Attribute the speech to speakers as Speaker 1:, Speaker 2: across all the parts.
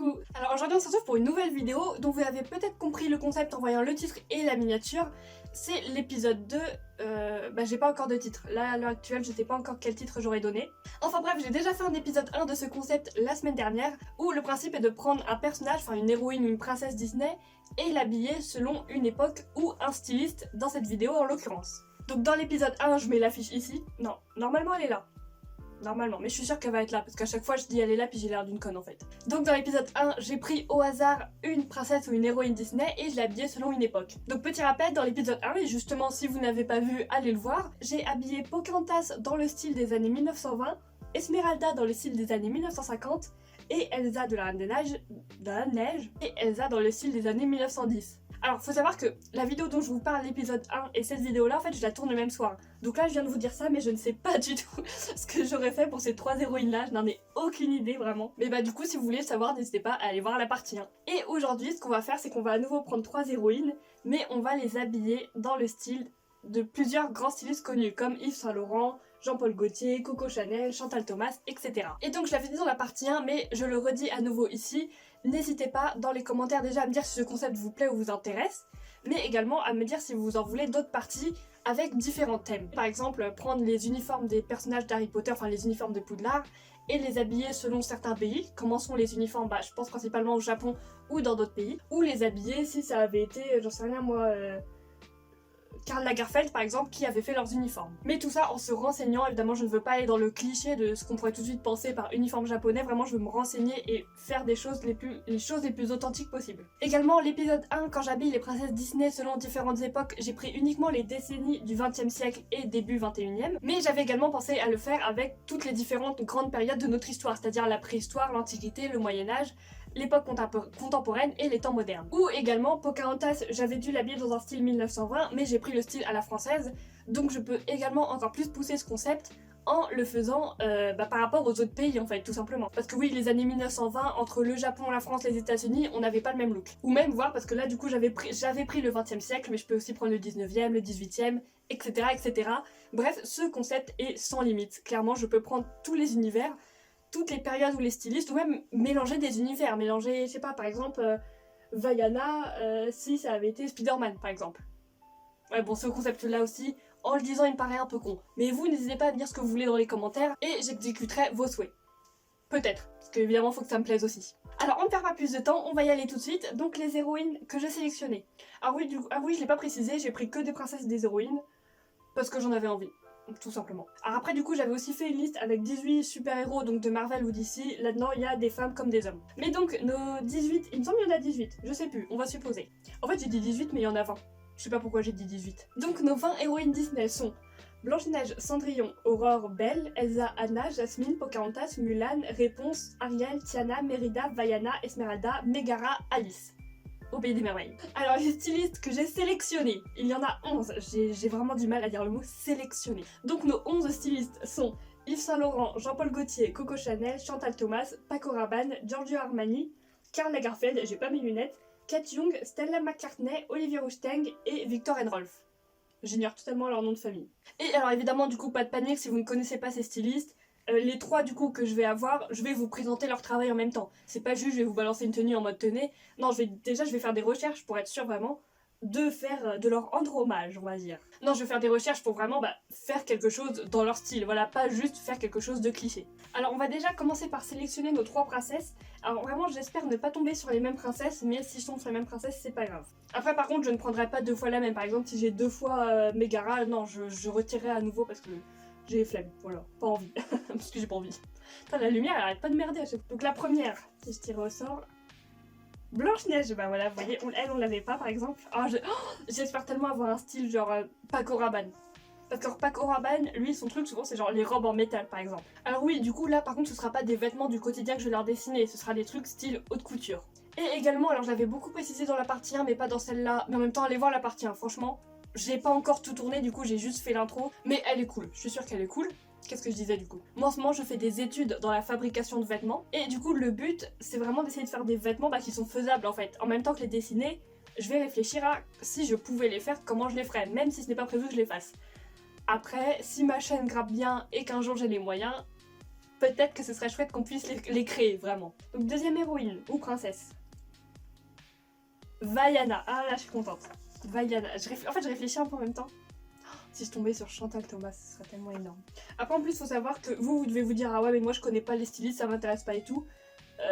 Speaker 1: Coucou. Alors aujourd'hui on se retrouve pour une nouvelle vidéo dont vous avez peut-être compris le concept en voyant le titre et la miniature. C'est l'épisode 2, j'ai pas encore de titre. Là à l'heure actuelle je sais pas encore quel titre j'aurais donné. Enfin bref, j'ai déjà fait un épisode 1 de ce concept la semaine dernière où le principe est de prendre un personnage, enfin une héroïne ou une princesse Disney et l'habiller selon une époque ou un styliste dans cette vidéo en l'occurrence. Donc dans l'épisode 1 je mets l'affiche ici. Non, normalement elle est là. Normalement, mais je suis sûre qu'elle va être là, parce qu'à chaque fois je dis elle est là puis j'ai l'air d'une conne en fait. Donc dans l'épisode 1, j'ai pris au hasard une princesse ou une héroïne Disney et je l'ai habillée selon une époque. Donc petit rappel, dans l'épisode 1, et justement si vous n'avez pas vu, allez le voir, j'ai habillé Pocahontas dans le style des années 1920, Esmeralda dans le style des années 1950, et Elsa de la Reine des Neiges, et Elsa dans le style des années 1910. Alors, faut savoir que la vidéo dont je vous parle, l'épisode 1, et cette vidéo-là, en fait, je la tourne le même soir. Donc là, je viens de vous dire ça, mais je ne sais pas du tout ce que j'aurais fait pour ces 3 héroïnes-là. Je n'en ai aucune idée, vraiment. Mais bah, du coup, si vous voulez le savoir, n'hésitez pas à aller voir la partie 1. Et aujourd'hui, ce qu'on va faire, c'est qu'on va à nouveau prendre 3 héroïnes, mais on va les habiller dans le style de plusieurs grands stylistes connus, comme Yves Saint Laurent, Jean-Paul Gaultier, Coco Chanel, Chantal Thomas, etc. Et donc je l'avais dit dans la partie 1, mais je le redis à nouveau ici, n'hésitez pas dans les commentaires déjà à me dire si ce concept vous plaît ou vous intéresse, mais également à me dire si vous en voulez d'autres parties avec différents thèmes. Par exemple, prendre les uniformes des personnages d'Harry Potter, enfin les uniformes de Poudlard, et les habiller selon certains pays. Comment sont les uniformes? Bah je pense principalement au Japon ou dans d'autres pays. Ou les habiller si ça avait été, j'en sais rien moi... Karl Lagerfeld par exemple qui avait fait leurs uniformes. Mais tout ça en se renseignant, évidemment je ne veux pas aller dans le cliché de ce qu'on pourrait tout de suite penser par uniforme japonais, vraiment je veux me renseigner et faire des choses les choses les plus authentiques possibles. Également l'épisode 1, quand j'habille les princesses Disney selon différentes époques, j'ai pris uniquement les décennies du 20e siècle et début 21e, mais j'avais également pensé à le faire avec toutes les différentes grandes périodes de notre histoire, c'est-à-dire la préhistoire, l'Antiquité, le Moyen-Âge, l'époque contemporaine et les temps modernes. Ou également Pocahontas, j'avais dû l'habiller dans un style 1920, mais j'ai pris le style à la française, donc je peux également encore plus pousser ce concept en le faisant par rapport aux autres pays en fait, tout simplement. Parce que oui, les années 1920, entre le Japon, la France, les États-Unis, on n'avait pas le même look. Ou même voir, parce que là du coup j'avais pris le 20e siècle, mais je peux aussi prendre le 19e, le 18e, etc. etc. Bref, ce concept est sans limite. Clairement, je peux prendre tous les univers, toutes les périodes où les stylistes, ou même mélanger des univers, mélanger, je sais pas, par exemple, Vaiana, si ça avait été Spider-Man, par exemple. Ouais, bon, ce concept-là aussi, en le disant, il me paraît un peu con. Mais vous, n'hésitez pas à me dire ce que vous voulez dans les commentaires, et j'exécuterai vos souhaits. Peut-être, parce qu'évidemment, faut que ça me plaise aussi. Alors, on ne perd pas plus de temps, on va y aller tout de suite. Donc, les héroïnes que j'ai sélectionnées. Ah oui, je l'ai pas précisé, j'ai pris que des princesses et des héroïnes, parce que j'en avais envie. Tout simplement. Alors après du coup j'avais aussi fait une liste avec 18 super-héros donc de Marvel ou DC, là-dedans il y a des femmes comme des hommes. Mais donc nos 18, il me semble qu'il y en a 18, je sais plus, on va supposer. En fait j'ai dit 18 mais il y en a 20, je sais pas pourquoi j'ai dit 18. Donc nos 20 héroïnes Disney sont Blanche-Neige, Cendrillon, Aurore, Belle, Elsa, Anna, Jasmine, Pocahontas, Mulan, Réponse, Ariel, Tiana, Mérida, Vaiana, Esmeralda, Megara, Alice. Au pays des merveilles. Alors les stylistes que j'ai sélectionnés, il y en a 11, j'ai vraiment du mal à dire le mot sélectionner. Donc nos 11 stylistes sont Yves Saint Laurent, Jean-Paul Gaultier, Coco Chanel, Chantal Thomas, Paco Rabanne, Giorgio Armani, Karl Lagerfeld, j'ai pas mes lunettes, Kate Young, Stella McCartney, Olivier Rousteing et Viktor Rolf. J'ignore totalement leur nom de famille. Et alors évidemment du coup pas de panique si vous ne connaissez pas ces stylistes. Les 3 du coup que je vais avoir, je vais vous présenter leur travail en même temps. C'est pas juste je vais vous balancer une tenue en mode tenue. Non, je vais faire des recherches pour être sûre vraiment de leur rendre hommage, on va dire. Non, je vais faire des recherches pour vraiment faire quelque chose dans leur style. Voilà, pas juste faire quelque chose de cliché. Alors on va déjà commencer par sélectionner nos 3 princesses. Alors vraiment j'espère ne pas tomber sur les mêmes princesses, mais si je tombe sur les mêmes princesses c'est pas grave. Après par contre je ne prendrai pas 2 fois la même. Par exemple si j'ai 2 fois Megara, non je retirerai à nouveau parce que j'ai flemme, voilà, pas envie, parce que j'ai pas envie. Putain, la lumière elle arrête pas de merder à chaque fois. Donc la première, si je tire au sort, Blanche-Neige, bah voilà, vous voyez, elle on l'avait pas par exemple. Oh, j'espère tellement avoir un style genre Paco Rabanne. Parce que Paco Rabanne, lui son truc souvent c'est genre les robes en métal par exemple. Alors oui, du coup là par contre ce sera pas des vêtements du quotidien que je vais leur dessiner, ce sera des trucs style haute couture. Et également, alors je l'avais beaucoup précisé dans la partie 1 mais pas dans celle-là, mais en même temps allez voir la partie 1, franchement. J'ai pas encore tout tourné, du coup j'ai juste fait l'intro, mais elle est cool, je suis sûre qu'elle est cool. Qu'est-ce que je disais du coup? Moi en ce moment je fais des études dans la fabrication de vêtements, et du coup le but c'est vraiment d'essayer de faire des vêtements qui sont faisables en fait. En même temps que les dessiner, je vais réfléchir à si je pouvais les faire, comment je les ferais, même si ce n'est pas prévu que je les fasse. Après, si ma chaîne grappe bien et qu'un jour j'ai les moyens, peut-être que ce serait chouette qu'on puisse les créer, vraiment. Donc deuxième héroïne, ou princesse. Vaiana. Ah là, je suis contente. Vaiana. En fait, je réfléchis un peu en même temps. Si je tombais sur Chantal Thomas, ce serait tellement énorme. Après, en plus, il faut savoir que vous devez vous dire, ah ouais, mais moi je connais pas les stylistes, ça m'intéresse pas et tout.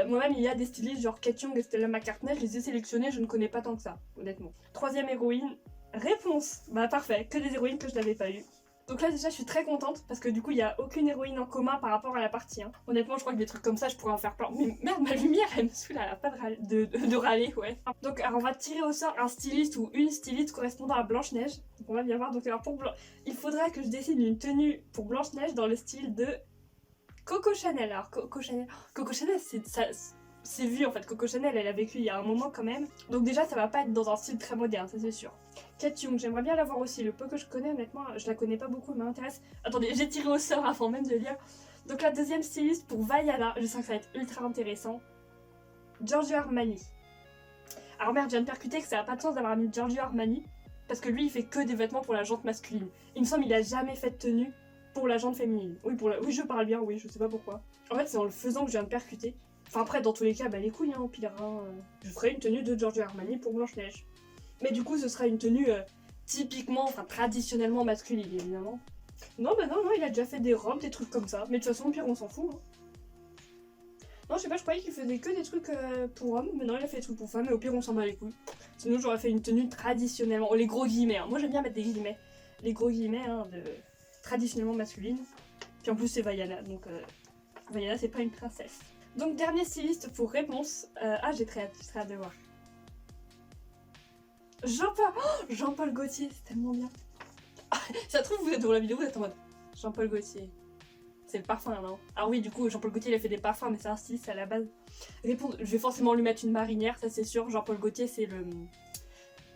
Speaker 1: Moi-même, il y a des stylistes genre Kate Young et Stella McCartney, je les ai sélectionnés, je ne connais pas tant que ça, honnêtement. Troisième héroïne, réponse. Bah parfait, que des héroïnes que je n'avais pas eues. Donc là déjà je suis très contente parce que du coup il n'y a aucune héroïne en commun par rapport à la partie 1. Honnêtement je crois que des trucs comme ça je pourrais en faire plein. Mais merde, ma lumière elle me saoule, elle a pas de râler, ouais. Donc alors, on va tirer au sort un styliste ou une styliste correspondant à Blanche-Neige. Donc on va bien voir. Donc alors il faudra que je dessine une tenue pour Blanche-Neige dans le style de Coco Chanel. Alors Coco Chanel c'est vu en fait, Coco Chanel elle a vécu il y a un moment quand même. Donc déjà ça va pas être dans un style très moderne, ça c'est sûr. Kate Young, j'aimerais bien la voir aussi, le peu que je connais honnêtement, je la connais pas beaucoup, elle m'intéresse. Attendez, j'ai tiré au sort avant même de lire. Donc la deuxième styliste pour Vaiana, je sens que ça va être ultra intéressant. Giorgio Armani. Alors merde, je viens de percuter que ça a pas de sens d'avoir mis Giorgio Armani, parce que lui il fait que des vêtements pour la jante masculine. Il me semble qu'il a jamais fait de tenue pour la jante féminine. Oui, oui je parle bien, oui, je sais pas pourquoi. En fait c'est en le faisant que je viens de percuter. Enfin après, dans tous les cas, bah les couilles, hein, au pire. Hein, je ferai une tenue de Giorgio Armani pour Blanche-Neige. Mais du coup, ce sera une tenue typiquement, enfin traditionnellement masculine, évidemment. Non, bah non, il a déjà fait des robes, des trucs comme ça. Mais de toute façon, au pire, on s'en fout. Hein. Non, je sais pas, je croyais qu'il faisait que des trucs pour hommes. Mais non, il a fait des trucs pour femmes, et au pire, on s'en bat les couilles. Sinon, j'aurais fait une tenue traditionnellement. Oh, les gros guillemets, hein. Moi, j'aime bien mettre des guillemets. Les gros guillemets, hein, de traditionnellement masculine. Puis en plus, c'est Vaiana, donc Vaiana, c'est pas une princesse. Donc dernier styliste pour réponse. Ah j'ai très hâte de voir. Jean-Paul Gaultier, c'est tellement bien. Si ça se trouve vous êtes dans la vidéo, vous êtes en mode Jean-Paul Gaultier. C'est le parfum non? Ah oui du coup Jean-Paul Gaultier il a fait des parfums mais c'est un styliste à la base. Réponse, je vais forcément lui mettre une marinière, ça c'est sûr. Jean-Paul Gaultier c'est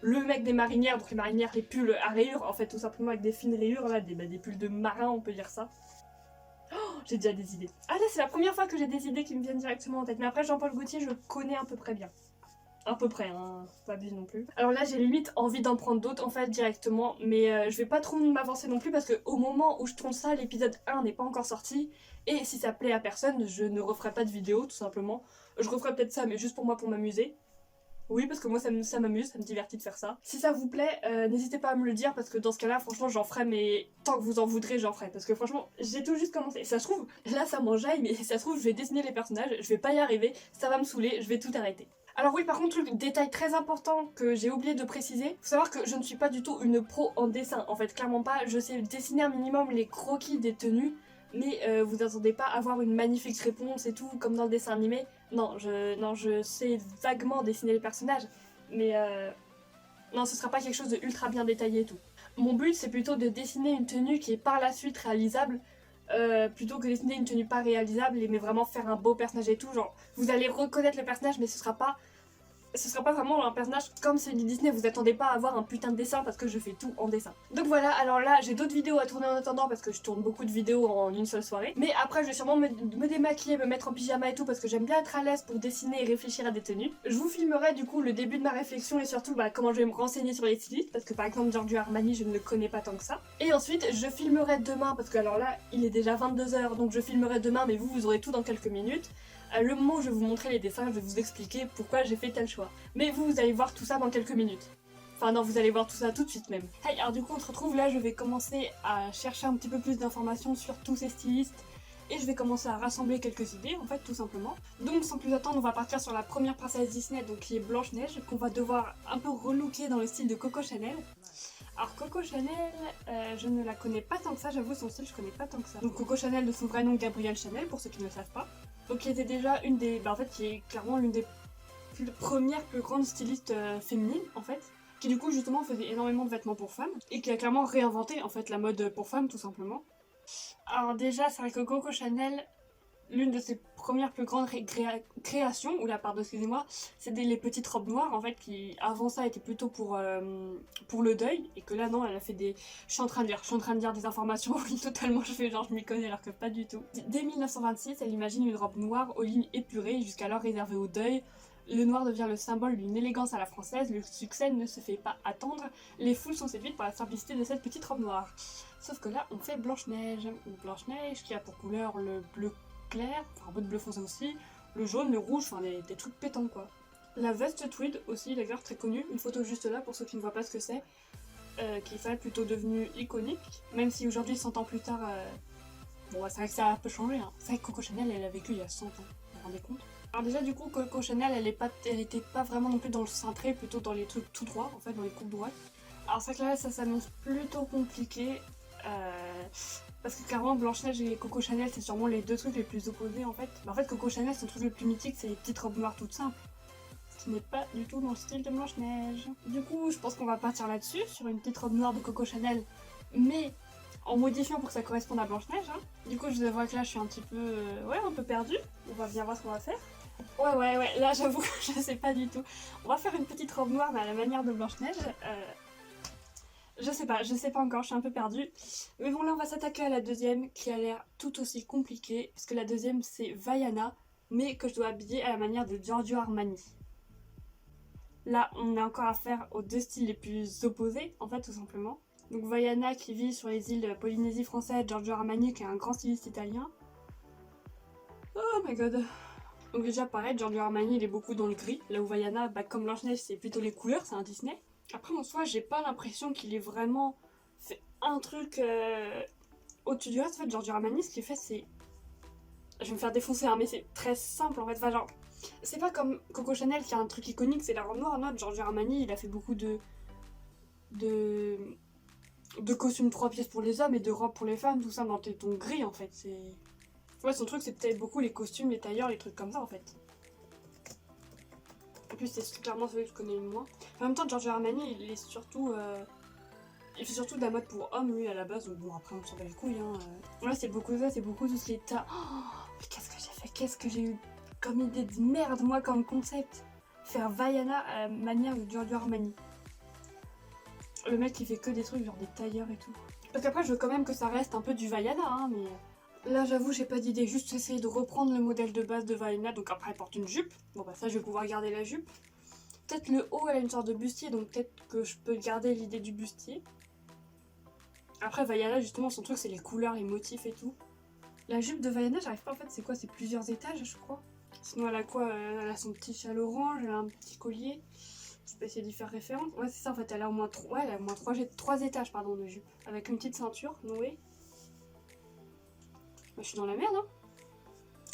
Speaker 1: le mec des marinières, donc les marinières, les pulls à rayures, en fait tout simplement avec des fines rayures, là, des pulls de marin on peut dire ça. J'ai déjà des idées. Ah là c'est la première fois que j'ai des idées qui me viennent directement en tête. Mais après Jean-Paul Gaultier je le connais à peu près bien. À peu près, hein, pas abuse non plus. Alors là j'ai limite envie d'en prendre d'autres en fait directement. Mais je vais pas trop m'avancer non plus parce que au moment où je tourne ça, l'épisode 1 n'est pas encore sorti. Et si ça plaît à personne, je ne referai pas de vidéo tout simplement. Je referai peut-être ça mais juste pour moi pour m'amuser. Oui, parce que moi ça m'amuse, ça me divertit de faire ça. Si ça vous plaît, n'hésitez pas à me le dire parce que dans ce cas-là, franchement, j'en ferai, mais tant que vous en voudrez, j'en ferai. Parce que franchement, j'ai tout juste commencé. Ça se trouve, là ça m'enjaille, mais ça se trouve, je vais dessiner les personnages, je vais pas y arriver, ça va me saouler, je vais tout arrêter. Alors oui, par contre, le détail très important que j'ai oublié de préciser, faut savoir que je ne suis pas du tout une pro en dessin. En fait, clairement pas. Je sais dessiner un minimum les croquis des tenues, mais vous n'attendez pas à avoir une magnifique réponse et tout, comme dans le dessin animé. Non, je sais vaguement dessiner les personnages, mais non, ce sera pas quelque chose de ultra bien détaillé et tout. Mon but, c'est plutôt de dessiner une tenue qui est par la suite réalisable, plutôt que dessiner une tenue pas réalisable, mais vraiment faire un beau personnage et tout. Genre, vous allez reconnaître le personnage, mais ce sera pas vraiment un personnage comme celui de Disney. Vous attendez pas à avoir un putain de dessin parce que je fais tout en dessin. Donc voilà, alors là j'ai d'autres vidéos à tourner en attendant parce que je tourne beaucoup de vidéos en une seule soirée. Mais après je vais sûrement me démaquiller, me mettre en pyjama et tout parce que j'aime bien être à l'aise pour dessiner et réfléchir à des tenues. Je vous filmerai du coup le début de ma réflexion et surtout comment je vais me renseigner sur les stylistes parce que par exemple Giorgio Armani je ne le connais pas tant que ça. Et ensuite je filmerai demain parce que alors là il est déjà 22 h donc je filmerai demain mais vous aurez tout dans quelques minutes. Le moment où je vais vous montrer les dessins, je vais vous expliquer pourquoi j'ai fait tel choix. Mais vous allez voir tout ça dans quelques minutes. Enfin non, vous allez voir tout ça tout de suite même. Hey, alors du coup on se retrouve là, je vais commencer à chercher un petit peu plus d'informations sur tous ces stylistes. Et je vais commencer à rassembler quelques idées en fait tout simplement. Donc sans plus attendre, on va partir sur la première princesse Disney, donc qui est Blanche-Neige, qu'on va devoir un peu relooker dans le style de Coco Chanel. Alors Coco Chanel, je ne la connais pas tant que ça, j'avoue son style je connais pas tant que ça. Donc Coco Chanel de son vrai nom Gabrielle Chanel pour ceux qui ne le savent pas. Donc qui était déjà une des, en fait qui est clairement l'une des premières plus grandes stylistes féminines en fait. Qui du coup justement faisait énormément de vêtements pour femmes. Et qui a clairement réinventé en fait la mode pour femmes tout simplement. Alors déjà c'est vrai que Coco Chanel, l'une de ses premières plus grandes créations, excusez-moi, c'est les petites robes noires en fait qui avant ça étaient plutôt pour le deuil et que là non elle a fait des... Je suis en train de dire des informations totalement je m'y connais alors que pas du tout. Dès 1926 elle imagine une robe noire aux lignes épurées jusqu'alors réservée au deuil. Le noir devient le symbole d'une élégance à la française, le succès ne se fait pas attendre, les foules sont séduites par la simplicité de cette petite robe noire. Sauf que là on fait Blanche-Neige qui a pour couleur le bleu clair, enfin un peu de bleu foncé aussi, le jaune, le rouge, enfin des trucs pétants quoi. La veste tweed aussi, d'ailleurs très connue, une photo juste là pour ceux qui ne voient pas ce que c'est, qui est plutôt devenue iconique, même si aujourd'hui 100 ans plus tard, bon c'est vrai que ça a un peu changé, hein. C'est vrai que Coco Chanel elle a vécu il y a 100 ans, vous vous rendez compte? Alors déjà du coup Coco Chanel elle était pas vraiment non plus dans le cintré, plutôt dans les trucs tout droits, en fait dans les coupes droites. Alors c'est vrai que là ça s'annonce plutôt compliqué, parce que clairement Blanche-Neige et Coco Chanel c'est sûrement les deux trucs les plus opposés en fait. Mais en fait Coco Chanel son truc le plus mythique c'est les petites robes noires toutes simples, ce qui n'est pas du tout dans le style de Blanche-Neige. Du coup je pense qu'on va partir là-dessus, sur une petite robe noire de Coco Chanel, mais en modifiant pour que ça corresponde à Blanche-Neige. Hein. Du coup je vous avoue que là je suis un petit peu, ouais, un peu perdue. On va bien voir ce qu'on va faire. Ouais, là j'avoue que je sais pas du tout. On va faire une petite robe noire mais à la manière de Blanche-Neige. Je sais pas encore, je suis un peu perdue. Mais bon, là on va s'attaquer à la deuxième qui a l'air tout aussi compliquée. Parce que la deuxième c'est Vaiana, mais que je dois habiller à la manière de Giorgio Armani. Là on a encore affaire aux deux styles les plus opposés, en fait, tout simplement. Donc Vaiana qui vit sur les îles de Polynésie française, Giorgio Armani qui est un grand styliste italien. Oh my god. Donc déjà pareil, Giorgio Armani il est beaucoup dans le gris, là où Vaiana, bah, comme Blanche-Neige c'est plutôt les couleurs, c'est un Disney. Après en soi j'ai pas l'impression qu'il ait vraiment fait un truc au-dessus du reste. En fait Giorgio Armani ce qu'il fait c'est... Je vais me faire défoncer hein, mais c'est très simple en fait, enfin genre... C'est pas comme Coco Chanel qui a un truc iconique, c'est la robe noire. Non, Giorgio Armani il a fait beaucoup de costumes 3 pièces pour les hommes et de robes pour les femmes, tout ça dans tes tons gris en fait, c'est... Ouais, son truc c'est peut-être beaucoup les costumes, les tailleurs, les trucs comme ça en fait. En plus c'est clairement celui que je connais le moins. En même temps Giorgio Armani il est surtout... Il fait surtout de la mode pour hommes lui à la base, donc bon après on s'en bat les couilles hein. Ouais c'est beaucoup ça, c'est beaucoup tout ce qui est tas. Oh, mais qu'est-ce que j'ai fait, qu'est-ce que j'ai eu comme idée de merde moi comme concept. Faire Vaiana à la manière de Giorgio Armani. Le mec qui fait que des trucs genre des tailleurs et tout. Parce qu'après je veux quand même que ça reste un peu du Vaiana hein, mais... Là j'avoue j'ai pas d'idée, juste essayer de reprendre le modèle de base de Vaiana, donc après elle porte une jupe. Bon bah ça je vais pouvoir garder la jupe. Peut-être le haut elle a une sorte de bustier, donc peut-être que je peux garder l'idée du bustier. Après Vaiana justement son truc c'est les couleurs, les motifs et tout. La jupe de Vaiana j'arrive pas en fait, c'est quoi, c'est plusieurs étages je crois. Sinon elle a quoi, elle a son petit châle orange, elle a un petit collier. Je peux essayer d'y faire référence. Ouais c'est ça en fait, elle a au moins 3, ouais, elle a au moins 3 étages pardon de jupe. Avec une petite ceinture nouée. Bah, je suis dans la merde hein.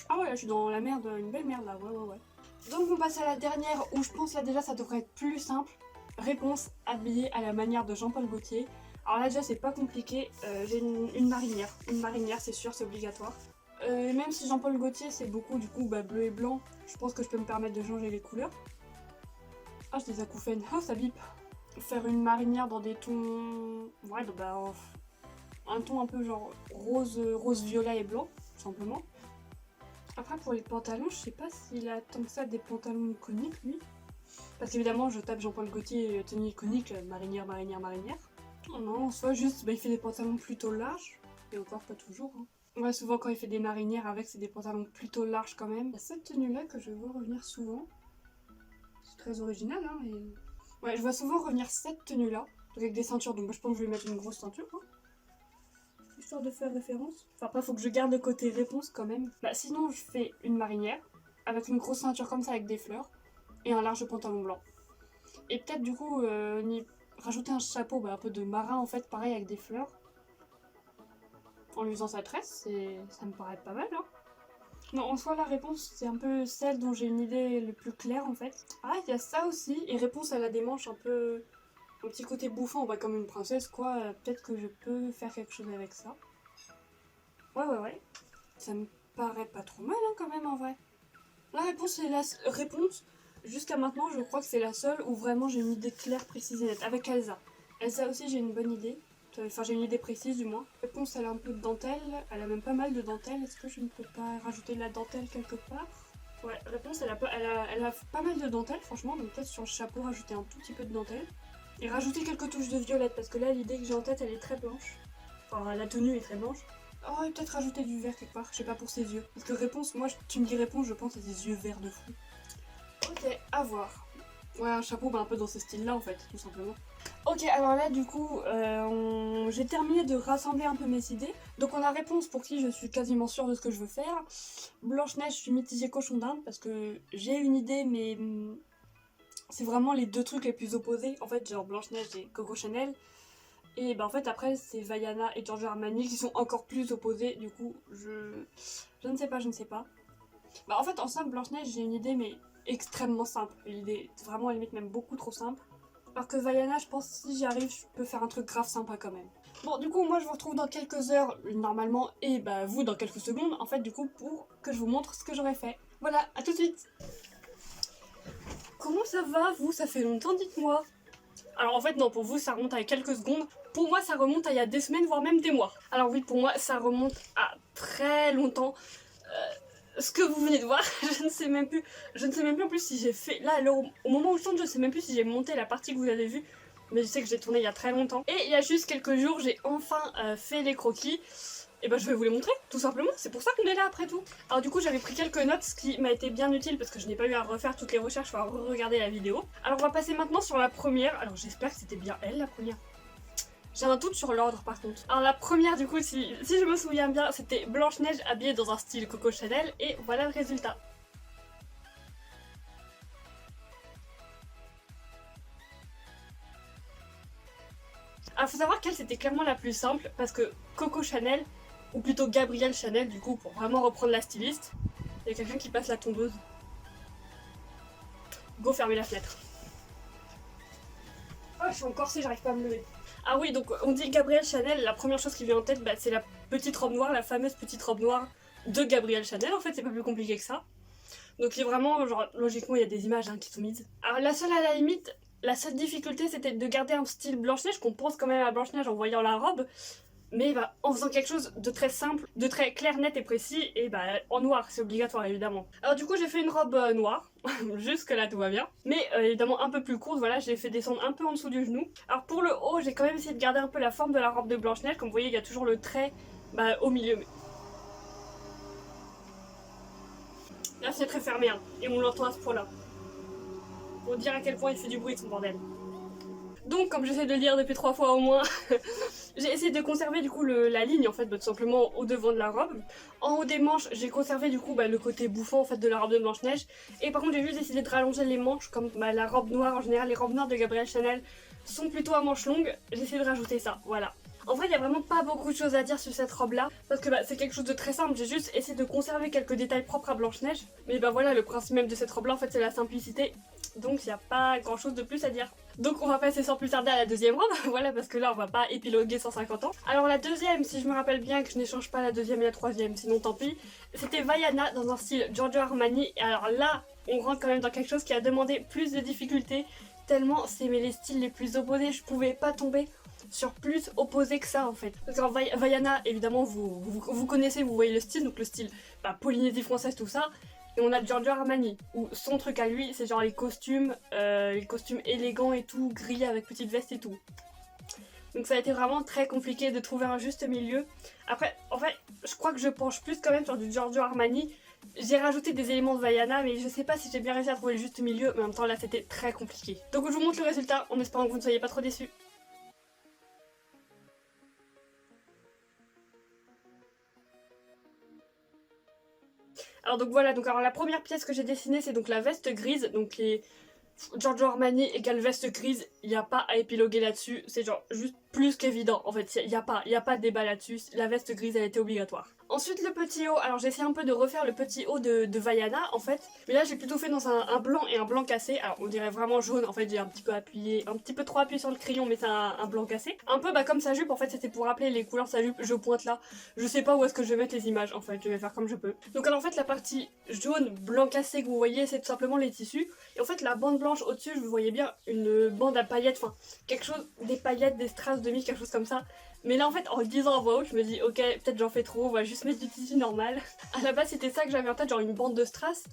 Speaker 1: Ah ouais là je suis dans la merde, une belle merde là, ouais. Donc on passe à la dernière où je pense là déjà ça devrait être plus simple. Réponse habillée à la manière de Jean-Paul Gaultier. Alors là déjà c'est pas compliqué, j'ai une marinière. Une marinière c'est sûr, c'est obligatoire. Même si Jean-Paul Gaultier c'est beaucoup du coup bah, bleu et blanc, je pense que je peux me permettre de changer les couleurs. Ah j'ai des acouphènes, oh ça bip. Faire une marinière dans des tons... Ouais bah... un ton un peu genre rose, violet et blanc, tout simplement. Après pour les pantalons, je sais pas s'il a tant que ça des pantalons iconiques lui. Parce qu'évidemment je tape Jean-Paul Gaultier tenue iconique, marinière. Non, soit juste bah, il fait des pantalons plutôt larges, et encore pas toujours. Hein. Ouais, souvent quand il fait des marinières avec, c'est des pantalons plutôt larges quand même. Il y a cette tenue là que je vois revenir souvent. C'est très original hein. Et... Ouais, je vois souvent revenir cette tenue là, avec des ceintures, donc moi, je pense que je vais mettre une grosse ceinture. Hein. Histoire de faire référence. Enfin après faut que je garde le côté réponse quand même. Bah sinon je fais une marinière, avec une grosse ceinture comme ça avec des fleurs, et un large pantalon blanc. Et peut-être du coup rajouter un chapeau, bah, un peu de marin en fait, pareil avec des fleurs. En lui faisant sa tresse, ça me paraît pas mal hein. Non en soi la réponse c'est un peu celle dont j'ai une idée le plus claire en fait. Ah il y a ça aussi, et réponse elle a des manches un peu... Un petit côté bouffant, bah, comme une princesse quoi, peut-être que je peux faire quelque chose avec ça. Ouais. Ça me paraît pas trop mal hein, quand même en vrai. La réponse c'est la réponse. Jusqu'à maintenant, je crois que c'est la seule où vraiment j'ai une idée claire, précise et nette. Avec Elsa. Elsa aussi, j'ai une bonne idée. Enfin, j'ai une idée précise du moins. Réponse, elle a un peu de dentelle. Elle a même pas mal de dentelle. Est-ce que je ne peux pas rajouter de la dentelle quelque part? Ouais, réponse, elle a pas mal de dentelle, franchement. Donc peut-être sur le chapeau, rajouter un tout petit peu de dentelle. Et rajouter quelques touches de violette. Parce que là, l'idée que j'ai en tête, elle est très blanche. Enfin, la tenue est très blanche. Oh, et peut-être rajouter du vert quelque part. Je sais pas, pour ses yeux. Parce que réponse, moi, tu me dis réponse, je pense à des yeux verts de fou. Ok, à voir. Ouais, un chapeau un peu dans ce style là en fait, tout simplement. Ok, alors là du coup, j'ai terminé de rassembler un peu mes idées. Donc on a réponse pour qui je suis quasiment sûre de ce que je veux faire. Blanche-Neige, je suis mitigée cochon d'Inde parce que j'ai une idée mais c'est vraiment les deux trucs les plus opposés. En fait, genre Blanche-Neige et Coco Chanel. Et bah en fait après c'est Vaiana et Giorgio Armani qui sont encore plus opposés. Du coup, je ne sais pas, je ne sais pas. Bah en fait en simple Blanche-Neige j'ai une idée mais extrêmement simple. L'idée est vraiment à la limite même beaucoup trop simple. Alors que Vaiana, je pense que si j'y arrive, je peux faire un truc grave sympa quand même. Bon, du coup, moi je vous retrouve dans quelques heures normalement, et bah vous dans quelques secondes, en fait, du coup, pour que je vous montre ce que j'aurais fait. Voilà, à tout de suite. Comment ça va, vous? Ça fait longtemps, dites-moi. Alors en fait, non, pour vous, ça remonte à quelques secondes. Pour moi, ça remonte à il y a des semaines, voire même des mois. Alors oui, pour moi, ça remonte à très longtemps. Ce que vous venez de voir, je ne sais même plus en plus si j'ai fait, là au moment où je tourne, je sais même plus si j'ai monté la partie que vous avez vue, mais je sais que j'ai tourné il y a très longtemps. Et il y a juste quelques jours, j'ai enfin fait les croquis, et ben je vais vous les montrer, tout simplement, c'est pour ça qu'on est là après tout. Alors du coup j'avais pris quelques notes, ce qui m'a été bien utile parce que je n'ai pas eu à refaire toutes les recherches, à regarder la vidéo. Alors on va passer maintenant sur la première, alors j'espère que c'était bien elle la première. J'ai un doute sur l'ordre par contre. Alors la première du coup, si je me souviens bien, c'était Blanche-Neige habillée dans un style Coco Chanel et voilà le résultat. Alors faut savoir qu'elle c'était clairement la plus simple parce que Coco Chanel, ou plutôt Gabrielle Chanel du coup pour vraiment reprendre la styliste, il y a quelqu'un qui passe la tondeuse. Go fermer la fenêtre. Oh je suis en corset, j'arrive pas à me lever. Ah oui, donc on dit Gabrielle Chanel, la première chose qui vient en tête, bah, c'est la petite robe noire, la fameuse petite robe noire de Gabrielle Chanel. En fait, c'est pas plus compliqué que ça. Donc il y a vraiment, genre, logiquement, il y a des images qui sont mises. Alors la seule à la limite, la seule difficulté, c'était de garder un style Blanche-Neige, qu'on pense quand même à Blanche-Neige en voyant la robe, mais bah, en faisant quelque chose de très simple, de très clair, net et précis, et bah en noir, c'est obligatoire évidemment. Alors du coup j'ai fait une robe noire, jusque là tout va bien, mais évidemment un peu plus courte, voilà, je l'ai fait descendre un peu en dessous du genou. Alors pour le haut, j'ai quand même essayé de garder un peu la forme de la robe de Blanche-Neige, comme vous voyez il y a toujours le trait au milieu. Là c'est très fermé, hein, et on l'entend à ce point-là. Pour dire à quel point il fait du bruit de son bordel. Donc, comme j'essaie de le dire depuis 3 fois au moins, j'ai essayé de conserver du coup la ligne en fait, tout simplement au devant de la robe. En haut des manches, j'ai conservé du coup le côté bouffant en fait de la robe de Blanche-Neige. Et par contre, j'ai juste décidé de rallonger les manches, comme la robe noire en général, les robes noires de Gabrielle Chanel sont plutôt à manches longues. J'ai essayé de rajouter ça, voilà. En vrai, il n'y a vraiment pas beaucoup de choses à dire sur cette robe-là, parce que c'est quelque chose de très simple. J'ai juste essayé de conserver quelques détails propres à Blanche-Neige. Mais voilà, le principe même de cette robe-là, en fait, c'est la simplicité. Donc, il n'y a pas grand-chose de plus à dire. Donc, on va passer sans plus tarder à la deuxième robe, voilà, parce que là, on va pas épiloguer 150 ans. Alors, la deuxième, si je me rappelle bien que je n'échange pas la deuxième et la troisième, sinon tant pis, c'était Vaiana dans un style Giorgio Armani. Et alors là, on rentre quand même dans quelque chose qui a demandé plus de difficultés, tellement c'est les styles les plus opposés, je pouvais pas tomber sur plus opposé que ça en fait. Parce qu'en Vaiana, évidemment, vous connaissez, vous voyez le style, donc le style Polynésie française, tout ça. Et on a Giorgio Armani, où son truc à lui, c'est genre les costumes élégants et tout, gris avec petite veste et tout. Donc ça a été vraiment très compliqué de trouver un juste milieu. Après, en fait, je crois que je penche plus quand même sur du Giorgio Armani. J'ai rajouté des éléments de Vaiana, mais je sais pas si j'ai bien réussi à trouver le juste milieu, mais en même temps là c'était très compliqué. Donc je vous montre le résultat en espérant que vous ne soyez pas trop déçus. Alors donc voilà, alors la première pièce que j'ai dessinée c'est donc la veste grise, donc les Giorgio Armani égale veste grise, il n'y a pas à épiloguer là-dessus, c'est genre juste plus qu'évident en fait, il n'y a pas de débat là-dessus, la veste grise elle était obligatoire. Ensuite le petit haut, alors j'ai essayé un peu de refaire le petit haut de Vaiana en fait, mais là j'ai plutôt fait dans un blanc et un blanc cassé, alors on dirait vraiment jaune, en fait j'ai un petit peu trop appuyé sur le crayon mais c'est un blanc cassé. Un peu comme sa jupe en fait, c'était pour rappeler les couleurs de sa jupe, je pointe là, je sais pas où est-ce que je vais mettre les images en fait, je vais faire comme je peux. Donc alors en fait la partie jaune, blanc cassé que vous voyez c'est tout simplement les tissus, et en fait la bande blanche au-dessus je vous voyais bien une bande à paillettes, enfin quelque chose, des paillettes, des strass de mie, quelque chose comme ça. Mais là en fait en le disant en voix haute je me dis ok peut-être j'en fais trop, on va juste mettre du tissu normal. À la base c'était ça que j'avais en tête, genre une bande de strass.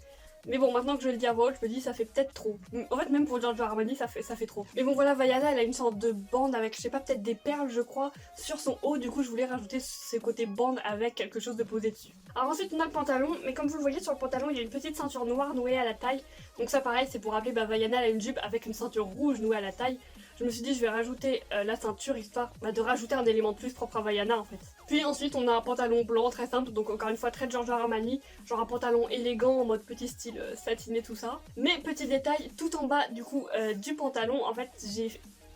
Speaker 1: Mais bon, maintenant que je le dis à voix haute, je me dis ça fait peut-être trop. En fait, même pour Giorgio Armani, ça fait trop. Mais bon, voilà, Vaiana, elle a une sorte de bande avec, je sais pas, peut-être des perles, je crois, sur son haut. Du coup, je voulais rajouter ce côté bande avec quelque chose de posé dessus. Alors ensuite, on a le pantalon. Mais comme vous le voyez sur le pantalon, il y a une petite ceinture noire nouée à la taille. Donc ça, pareil, c'est pour rappeler, Vaiana, elle a une jupe avec une ceinture rouge nouée à la taille. Je me suis dit je vais rajouter la ceinture histoire de rajouter un élément de plus propre à Vaiana en fait. Puis ensuite on a un pantalon blanc très simple, donc encore une fois très Giorgio Armani, genre un pantalon élégant en mode petit style satiné tout ça. Mais petit détail, tout en bas du coup du pantalon, en fait j'ai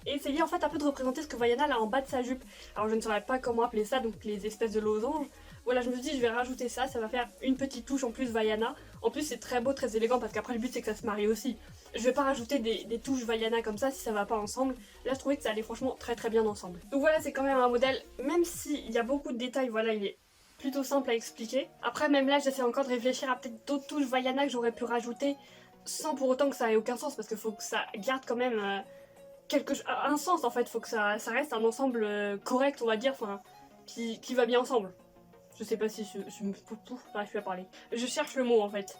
Speaker 1: essayé en fait un peu de représenter ce que Vaiana a en bas de sa jupe. Alors je ne saurais pas comment appeler ça, donc les espèces de losanges. Voilà, je me suis dit je vais rajouter ça, ça va faire une petite touche en plus Vaiana. En plus c'est très beau, très élégant parce qu'après le but c'est que ça se marie aussi. Je vais pas rajouter des touches Vaiana comme ça si ça va pas ensemble. Là je trouvais que ça allait franchement très bien ensemble. Donc voilà, c'est quand même un modèle, même s'il y a beaucoup de détails, voilà, il est plutôt simple à expliquer. Après même là j'essaie encore de réfléchir à peut-être d'autres touches Vaiana que j'aurais pu rajouter sans pour autant que ça ait aucun sens parce qu'il faut que ça garde quand même un sens en fait, faut que ça reste un ensemble correct on va dire, enfin qui va bien ensemble. Je sais pas si je me j'arrive plus à parler. Je cherche le mot en fait.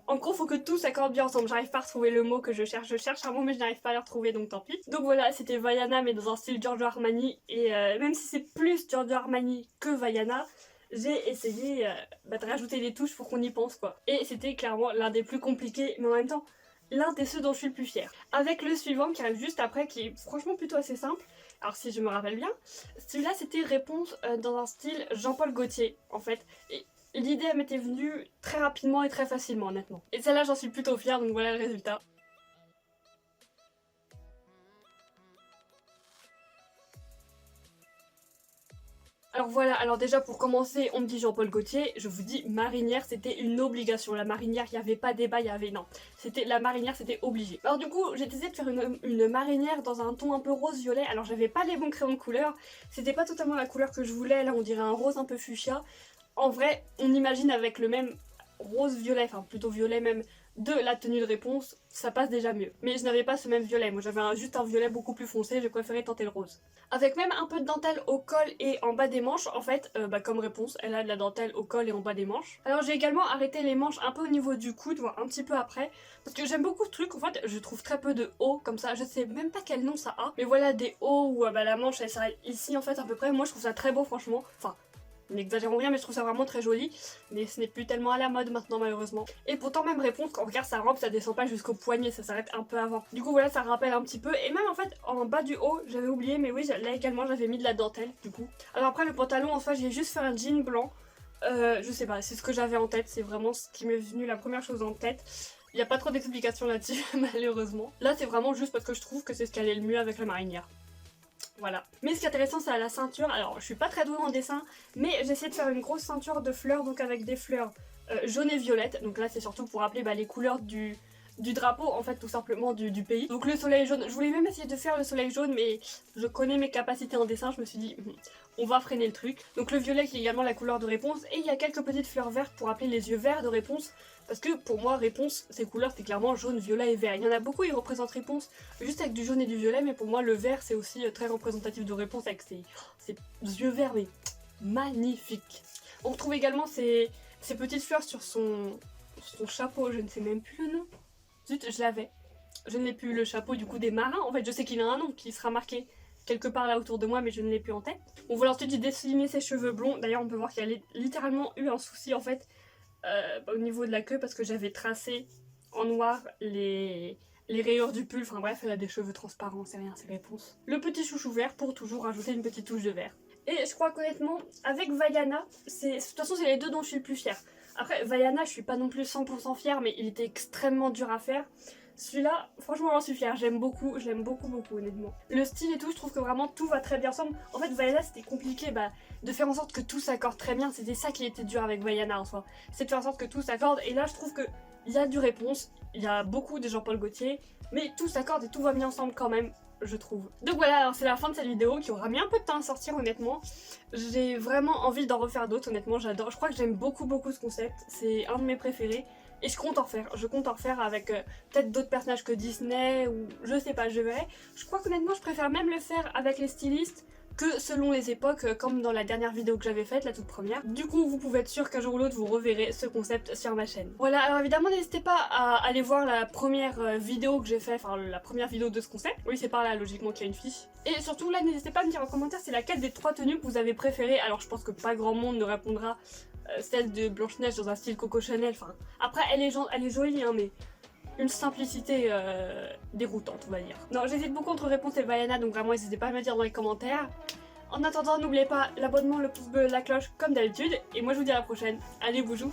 Speaker 1: En gros, faut que tout s'accorde bien ensemble. J'arrive pas à retrouver le mot que je cherche. Je cherche un mot, mais je n'arrive pas à le retrouver, donc tant pis. Donc voilà, c'était Vaiana, mais dans un style Giorgio Armani. Et même si c'est plus Giorgio Armani que Vaiana, j'ai essayé de rajouter des touches pour qu'on y pense, quoi. Et c'était clairement l'un des plus compliqués, mais en même temps, l'un des ceux dont je suis le plus fière. Avec le suivant qui arrive juste après, qui est franchement plutôt assez simple. Alors si je me rappelle bien, celui-là c'était réponse dans un style Jean-Paul Gaultier, en fait. Et l'idée elle m'était venue très rapidement et très facilement honnêtement. Et celle-là j'en suis plutôt fière, donc voilà le résultat. Alors voilà, alors déjà pour commencer, on me dit Jean-Paul Gaultier, je vous dis marinière c'était une obligation. La marinière, il n'y avait pas débat, il y avait non. C'était la marinière, c'était obligé. Alors du coup, j'ai décidé de faire une marinière dans un ton un peu rose-violet. Alors j'avais pas les bons crayons de couleur, c'était pas totalement la couleur que je voulais, là on dirait un rose un peu fuchsia. En vrai, on imagine avec le même rose-violet, enfin plutôt violet même, de la tenue de réponse, ça passe déjà mieux. Mais je n'avais pas ce même violet, moi j'avais juste un violet beaucoup plus foncé, j'ai préféré tenter le rose. Avec même un peu de dentelle au col et en bas des manches, en fait, comme réponse, elle a de la dentelle au col et en bas des manches. Alors j'ai également arrêté les manches un peu au niveau du coude, voire un petit peu après, parce que j'aime beaucoup ce truc, en fait, je trouve très peu de hauts comme ça, je sais même pas quel nom ça a, mais voilà des hauts où la manche elle s'arrête ici en fait à peu près, moi je trouve ça très beau franchement, enfin... N'exagérons rien, mais je trouve ça vraiment très joli. Mais ce n'est plus tellement à la mode maintenant, malheureusement. Et pourtant, même réponse, quand on regarde sa robe, ça descend pas jusqu'au poignet, ça s'arrête un peu avant. Du coup, voilà, ça rappelle un petit peu. Et même en fait, en bas du haut, j'avais oublié, mais oui, là également, j'avais mis de la dentelle, du coup. Alors après, le pantalon, en soi, j'ai juste fait un jean blanc. Je sais pas, c'est ce que j'avais en tête, c'est vraiment ce qui m'est venu la première chose en tête. Il n'y a pas trop d'explications là-dessus, malheureusement. Là, c'est vraiment juste parce que je trouve que c'est ce qui allait le mieux avec la marinière. Voilà. Mais ce qui est intéressant, c'est à la ceinture. Alors, je suis pas très douée en dessin, mais j'essaie de faire une grosse ceinture de fleurs, donc avec des fleurs jaunes et violettes. Donc là, c'est surtout pour rappeler les couleurs du drapeau, en fait, tout simplement du pays. Donc le soleil jaune, je voulais même essayer de faire le soleil jaune, mais je connais mes capacités en dessin, je me suis dit, on va freiner le truc. Donc le violet qui est également la couleur de réponse, et il y a quelques petites fleurs vertes pour rappeler les yeux verts de réponse. Parce que pour moi, réponse, ces couleurs, c'est clairement jaune, violet et vert. Il y en a beaucoup, ils représentent réponse juste avec du jaune et du violet, mais pour moi, le vert, c'est aussi très représentatif de réponse avec ses yeux verts, mais magnifiques. On retrouve également ces petites fleurs sur son chapeau, je ne sais même plus le nom. Zut, je l'avais. Je ne l'ai plus, le chapeau du coup des marins. En fait, je sais qu'il a un nom qui sera marqué quelque part là autour de moi, mais je ne l'ai plus en tête. Bon, voilà, ensuite j'ai dessiné ses cheveux blonds. D'ailleurs, on peut voir qu'il y a littéralement eu un souci en fait au niveau de la queue parce que j'avais tracé en noir les rayures du pull. Enfin bref, elle a des cheveux transparents, c'est rien, c'est réponse. Le petit chouchou vert pour toujours rajouter une petite touche de vert. Et je crois qu'honnêtement, avec Vaiana, de toute façon, c'est les deux dont je suis le plus fière. Après, Vaiana, je suis pas non plus 100% fière, mais il était extrêmement dur à faire. Celui-là, franchement, j'en suis fière. J'aime beaucoup, je l'aime beaucoup, honnêtement. Le style et tout, je trouve que vraiment tout va très bien ensemble. En fait, Vaiana, c'était compliqué de faire en sorte que tout s'accorde très bien. C'était ça qui était dur avec Vaiana en soi. C'est de faire en sorte que tout s'accorde. Et là, je trouve qu'il y a du réponse. Il y a beaucoup de Jean-Paul Gaultier. Mais tout s'accorde et tout va bien ensemble quand même, je trouve. Donc voilà, alors c'est la fin de cette vidéo qui aura mis un peu de temps à sortir honnêtement. J'ai vraiment envie d'en refaire d'autres honnêtement, j'adore. Je crois que j'aime beaucoup ce concept, c'est un de mes préférés. Et je compte en faire, avec peut-être d'autres personnages que Disney ou je sais pas, je verrai. Je crois qu'honnêtement je préfère même le faire avec les stylistes que selon les époques, comme dans la dernière vidéo que j'avais faite, la toute première. Du coup, vous pouvez être sûr qu'un jour ou l'autre, vous reverrez ce concept sur ma chaîne. Voilà, alors évidemment, n'hésitez pas à aller voir la première vidéo que j'ai fait, enfin la première vidéo de ce concept. Oui, c'est par là, logiquement, qu'il y a une fiche. Et surtout, là, n'hésitez pas à me dire en commentaire c'est laquelle des 3 tenues que vous avez préférées. Alors, je pense que pas grand monde ne répondra celle de Blanche-Neige dans un style Coco Chanel. Enfin, après, elle est jolie, hein, mais une simplicité déroutante, on va dire. Non, j'hésite beaucoup entre Réponse et Vaiana, donc vraiment n'hésitez pas à me dire dans les commentaires. En attendant, n'oubliez pas l'abonnement, le pouce bleu, la cloche, comme d'habitude. Et moi je vous dis à la prochaine. Allez, boujou!